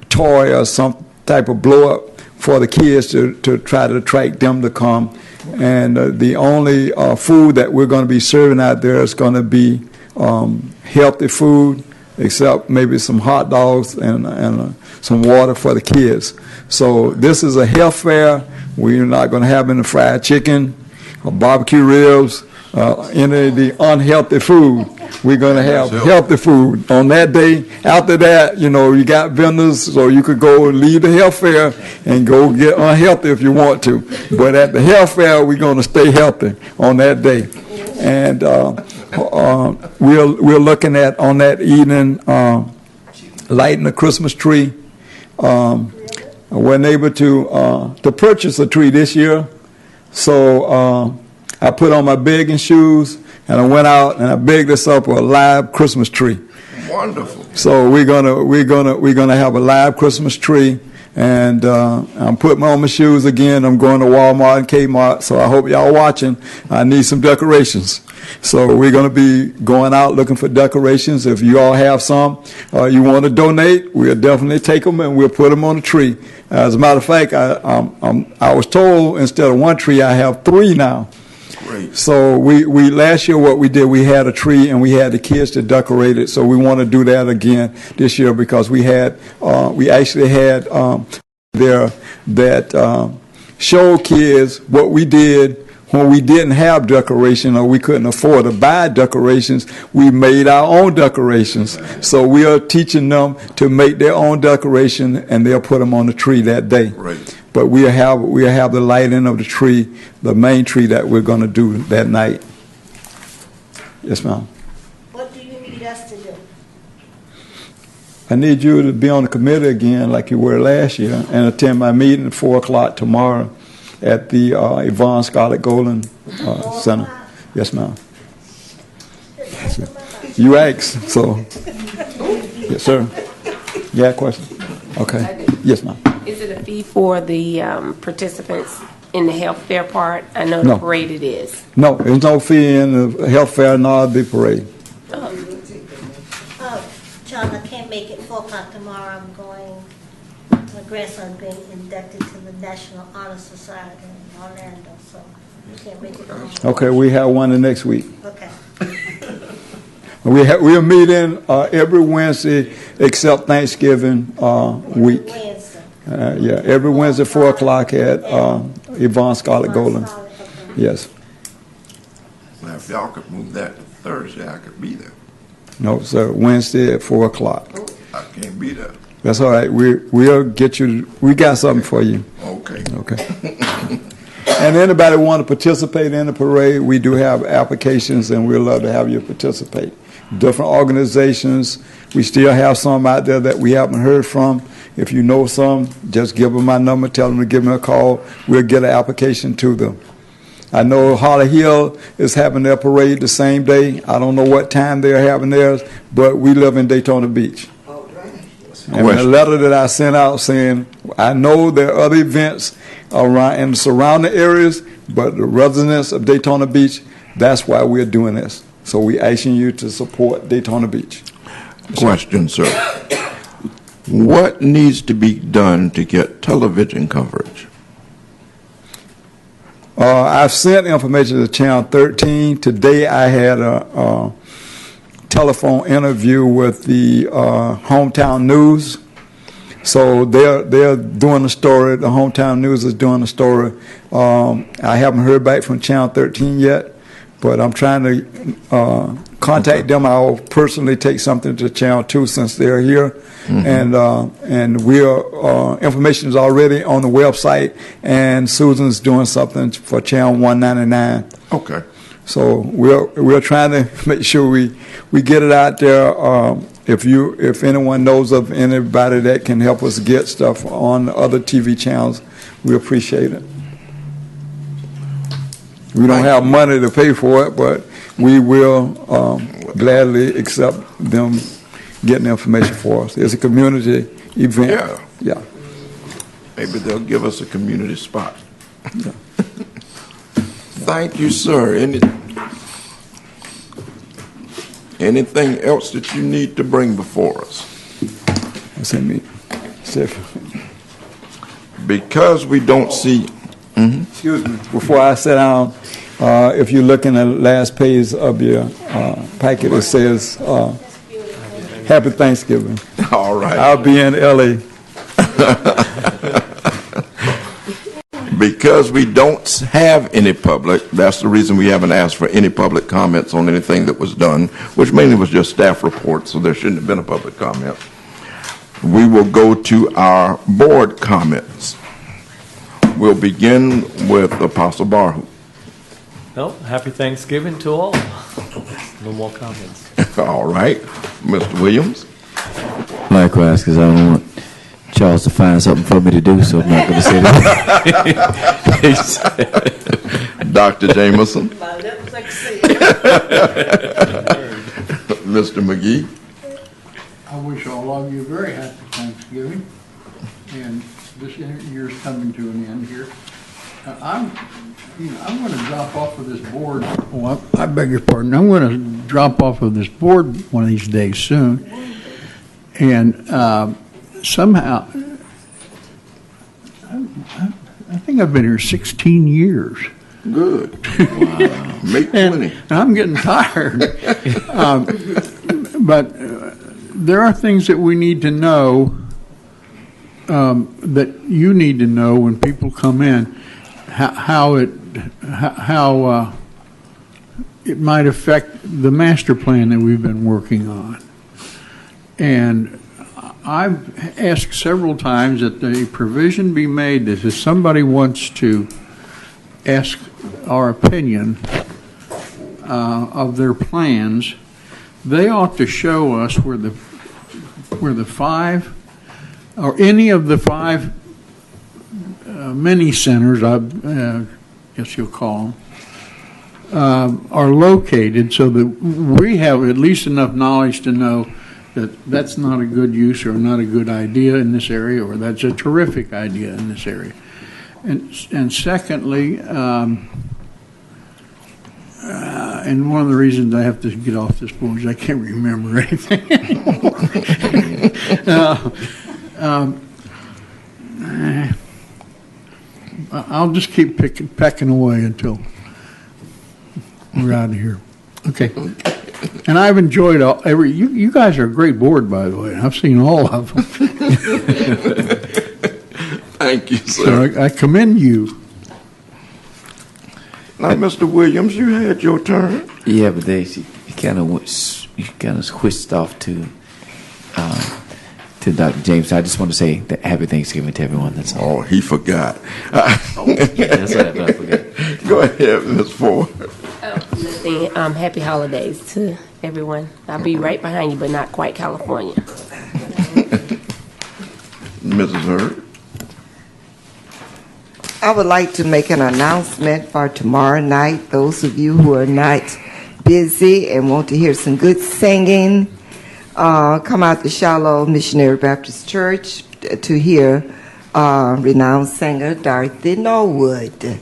toy or some type of blow-up for the kids to try to attract them to come. And the only food that we're going to be serving out there is going to be healthy food, except maybe some hot dogs and some water for the kids. So this is a health fair. We're not going to have any fried chicken or barbecue ribs, any of the unhealthy food. We're going to have healthy food on that day. After that, you got vendors, so you could go and leave the health fair and go get unhealthy if you want to. But at the health fair, we're going to stay healthy on that day. And we're looking at, on that evening, lighting a Christmas tree. We're able to purchase a tree this year. So I put on my begging shoes, and I went out and I begged us up a live Christmas tree. Wonderful. So we're gonna have a live Christmas tree, and I'm putting on my shoes again. I'm going to Walmart and Kmart, so I hope y'all watching. I need some decorations. So we're going to be going out looking for decorations. If you all have some, you want to donate, we'll definitely take them and we'll put them on the tree. As a matter of fact, I was told instead of one tree, I have 3 now. Great. So we last year what we did, we had a tree and we had the kids to decorate it. So we want to do that again this year because we actually had there that showed kids what we did when we didn't have decoration or we couldn't afford to buy decorations. We made our own decorations. So we are teaching them to make their own decoration, and they'll put them on the tree that day. Right. But we'll have the lighting of the tree, the main tree that we're going to do that night. Yes, ma'am. What do you need us to do? I need you to be on the committee again like you were last year and attend my meeting at 4 o'clock tomorrow at the Yvonne Scarlett Golden Center. Yes, ma'am. You asked, so. Yes, sir. You had a question? Okay. Yes, ma'am. Is it a fee for the participants in the health fair part? I know No. the parade it is. No, there's no fee in the health fair nor the parade. John, I can't make it 4 o'clock tomorrow. I'm going, my grandson's being inducted to the National Honor Society in Orlando, so I can't make it tomorrow. Okay, we have one the next week. Okay. We're meeting every Wednesday except Thanksgiving week. Wednesday. Yeah, every Wednesday 4 o'clock at Yvonne Scarlett Golden. Okay. Yes. Well, if y'all could move that to Thursday, I could be there. No, sir. Wednesday at 4 o'clock. I can't be there. That's all right. We'll get you. We got something for you. Okay. Okay. And anybody want to participate in the parade, we do have applications, and we'd love to have you participate. Different organizations. We still have some out there that we haven't heard from. If you know some, just give them my number. Tell them to give me a call. We'll get an application to them. I know Holly Hill is having their parade the same day. I don't know what time they're having theirs, but we live in Daytona Beach. And the letter that I sent out saying, I know there are other events around in the surrounding areas, but the residents of Daytona Beach, that's why we're doing this. So we're asking you to support Daytona Beach. Question, sir. What needs to be done to get television coverage? I've sent information to Channel 13. Today I had a telephone interview with the Hometown News. So they're doing a story. The Hometown News is doing a story. I haven't heard back from Channel 13 yet, but I'm trying to contact them. I'll personally take something to Channel 2 since they're here. And we are information is already on the website, and Susan's doing something for Channel 199. Okay. So we're trying to make sure we get it out there. If anyone knows of anybody that can help us get stuff on other TV channels, we appreciate it. We don't have money to pay for it, but we will gladly accept them getting information for us. It's a community event. Yeah. Maybe they'll give us a community spot. Yeah. Thank you, sir. Anything else that you need to bring before us? Because we don't see... Excuse me. Before I sit down, if you look in the last page of your packet, it says, Happy Thanksgiving. All right. I'll be in L.A. Because we don't have any public, that's the reason we haven't asked for any public comments on anything that was done, which mainly was just staff reports, so there shouldn't have been a public comment. We will go to our board comments. We'll begin with Apostle Barhu. No, happy Thanksgiving to all. No more comments. All right. Mr. Williams? Likewise, because I don't want Charles to find something for me to do, so I'm not going to say that. Dr. Jameson? Mr. McGee? I wish all of you a very happy Thanksgiving, and this year's coming to an end here. I'm going to drop off of this board. Oh, I beg your pardon. I'm going to drop off of this board one of these days soon, and somehow, I think I've been here 16 years. Good. Wow. Make 20. And I'm getting tired. But there are things that we need to know, that you need to know when people come in, how it might affect the master plan that we've been working on. And I've asked several times that the provision be made that if somebody wants to ask our opinion of their plans, they ought to show us where the where the 5, or any of the 5 mini centers, I guess you'll call them, are located so that we have at least enough knowledge to know that that's not a good use or not a good idea in this area, or that's a terrific idea in this area. And secondly, and one of the reasons I have to get off this board is I can't remember anything anymore. I'll just keep pecking away until we're out of here. Okay. And I've enjoyed you guys are a great board, by the way. I've seen all of them. Thank you, sir. So I commend you. Now, Mr. Williams, you had your turn. Yeah, but you kind of switched off to Dr. James. I just want to say that happy Thanksgiving to everyone. That's all. Oh, he forgot. That's what I forgot. Go ahead, Ms. Ford. Nothing. Happy holidays to everyone. I'll be right behind you, but not quite California. Mrs. Hurd. I would like to make an announcement for tomorrow night. Those of you who are not busy and want to hear some good singing, come out to Shiloh Missionary Baptist Church to hear renowned singer Dorothy Norwood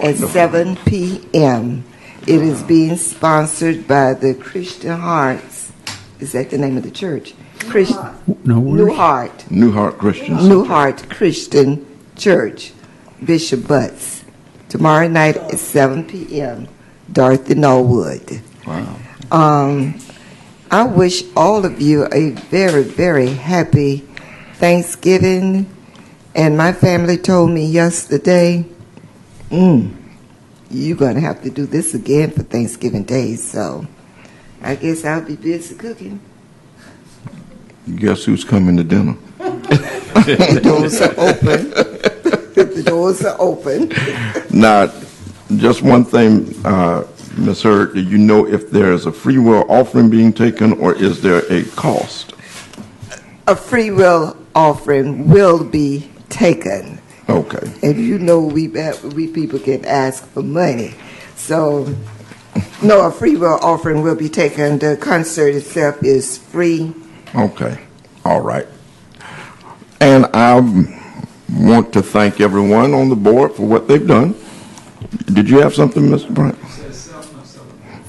at 7 p.m. It is being sponsored by the Christian Hearts. Is that the name of the church? New Heart Christian Church. Bishop Butts. Tomorrow night at 7 p.m. Dorothy Norwood. Wow. I wish all of you a very, very happy Thanksgiving. And my family told me yesterday, you're going to have to do this again for Thanksgiving Day. So I guess I'll be busy cooking. Guess who's coming to dinner? The doors are open. The doors are open. Now, just one thing, Ms. Hurd, do you know if there is a free will offering being taken, or is there a cost? A free will offering will be taken. Okay. And you know we people can ask for money. So, no, a free will offering will be taken. The concert itself is free. Okay. All right. And I want to thank everyone on the board for what they've done. Did you have something, Mr. Bryant?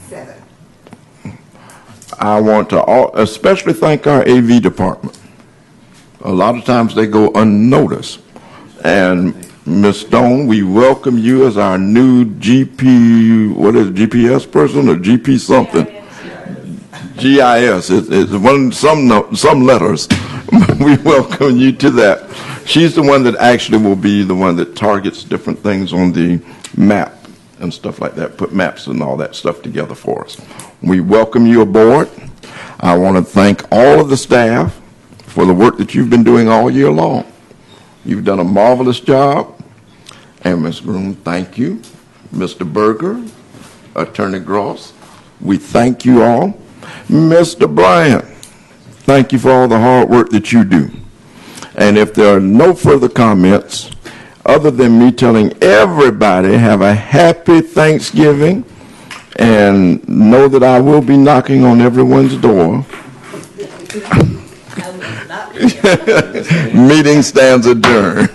7. I want to especially thank our AV department. A lot of times they go unnoticed. And Ms. Stone, we welcome you as our new GPS person or GP something? GIS. It's some letters. We welcome you to that. She's the one that actually will be the one that targets different things on the map and stuff like that, put maps and all that stuff together for us. We welcome you aboard. I want to thank all of the staff for the work that you've been doing all year long. You've done a marvelous job. And Ms. Groom, thank you. Mr. Berger, Attorney Gross, we thank you all. Mr. Bryant, thank you for all the hard work that you do. And if there are no further comments, other than me telling everybody have a happy Thanksgiving and know that I will be knocking on everyone's door. Meeting stands adjourned.